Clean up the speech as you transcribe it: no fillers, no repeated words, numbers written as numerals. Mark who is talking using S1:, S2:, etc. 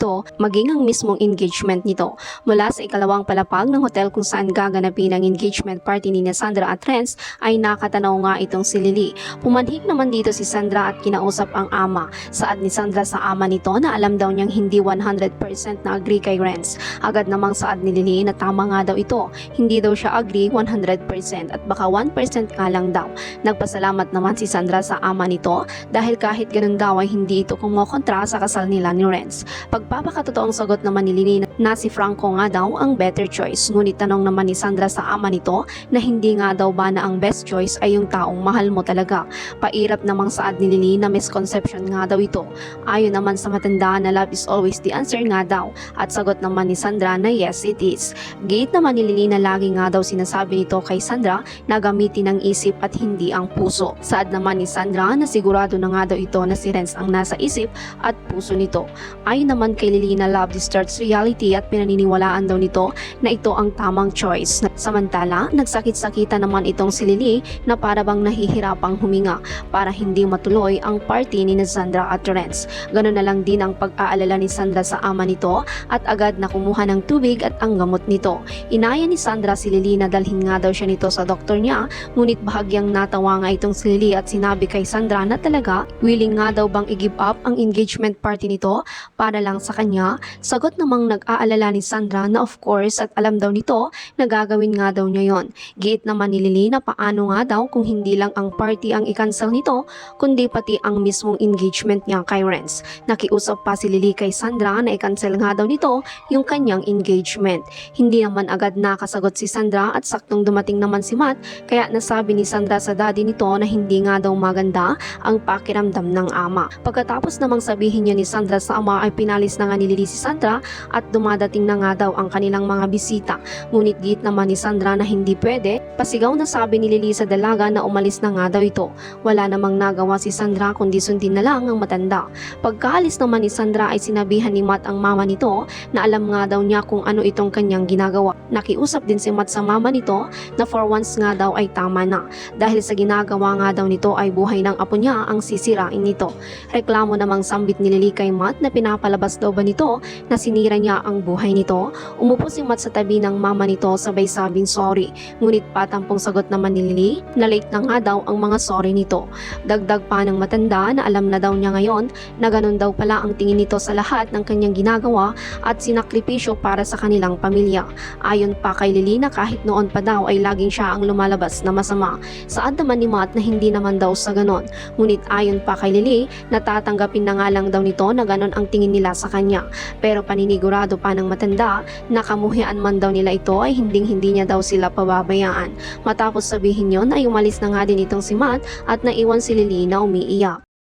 S1: ito maging ang mismong engagement nito. Mula sa ikalawang palapag ng hotel kung saan gaganapin ang engagement party ni Sandra at Renz ay nakatanaw nga itong si Lily. Pumanhik naman dito si Sandra at kinausap ang ama. Saad ni Sandra sa ama nito na alam daw niyang hindi 100% na agree kay Renz. Agad namang saad ni Lily na tama nga daw ito. Hindi daw siya agree 100% at baka 1% nga lang daw. Nagpasalamat naman si Sandra sa ama nito dahil kahit ganun daw ay hindi ito kumokontra sa kasal nila ni Renz. Pagpapakatotoong sagot naman ni Lily na si Franco nga daw ang better choice. Ngunit tanong naman ni Sandra sa ama nito na hindi nga daw ba na ang best choice ay yung taong mahal mo talaga. Pairap namang saad ni Lily na misconception nga daw ito. Ayon naman sa matanda na love is always the answer nga daw at sagot naman ni Sandra na yes it is. Gate naman ni Lily na lagi nga daw sinasabi nito kay Sandra na gamitin ang isip at hindi ang puso. Saad naman ni Sandra na sigurado na nga daw ito na si Renz ang nasa isip at puso nito. Ayon naman kay Lily na love distorts reality at pinaniniwalaan daw nito na ito ang tamang choice. Samantala, nagsakit-sakitan naman itong si Lily na para bang nahihirapang huminga para hindi matuloy ang party ni Sandra at Renz. Ganun na lang din ang pag-aalala ni Sandra sa ama nito at agad na kumuha ng tubig at ang gamot nito. Inaya ni Sandra si Lily na dalhin nga daw siya nito sa doktor niya, ngunit bahagyang natawa nga itong si Lily at sinabi kay Sandra na talaga willing nga daw bang i-give up ang engagement party nito para lang sa kanya. Sagot namang nag-aalala ni Sandra na of course at alam daw nito na gagawin nga daw niya yon. Giit naman ni Lily na paano nga daw kung hindi lang ang party ang i-cancel nito kundi pati ang mismong engagement niya kay Renz. Nakiusap pa si Lily kay Sandra na i-cancel nga daw nito yung kanyang engagement. Hindi naman agad nakasagot si Sandra at saktong dumating naman si Matt kaya nasabi ni Sandra sa daddy nito na hindi nga daw maganda ang pakiramdam ng ama. Pagkatapos namang sabihin niya ni Sandra sa ama ay pinalis na nga ni Lily si Sandra at dumadating na nga daw ang kanilang mga bisita. Ngunit giit naman ni Sandra na hindi pwede. Pasigaw na sabi ni Lily sa dalaga na umalis na nga daw ito. Wala namang nagawa si Sandra kundi sundin na lang ang matanda. Pagkaalis naman ni Sandra ay sinabihan ni Matt ang mama nito na alam nga daw niya kung ano itong kanyang ginagawa. Nakiusap din si Matt sa mama nito na for once nga daw ay tama na dahil sa ginagawa nga daw nito ay buhay ng apo niya ang sisirain nito. Reklamo namang sambit ni Lily kay Matt na pinapalabas daw ba nito na sinira niya ang buhay nito. Umupo si Matt sa tabi ng mama nito sabay sabing sorry. Ngunit patampong sagot naman ni Lily na late na nga daw ang mga sorry nito. Dagdag pa ng matanda na alam na daw niya ngayon na ganun daw pala ang tingin nito sa lahat ng kanyang ginagawa at sinakripisyo para sa kanilang pamilya. Ayon pa kay Lily na kahit noon pa daw ay laging siya ang lumalabas na masama. Saad naman ni Matt na hindi naman daw sa ganon. Ngunit ayon pa kay Lily natatanggapin na nga lang daw nito na ganon ang tingin nila sa kanya. Pero paninigurado pa ng matanda na kamuhian man daw nila ito ay hindi niya daw sila pababayaan. Matapos sabihin yon ay umalis na nga din itong si Matt at naiwan si Lily na umiiyak.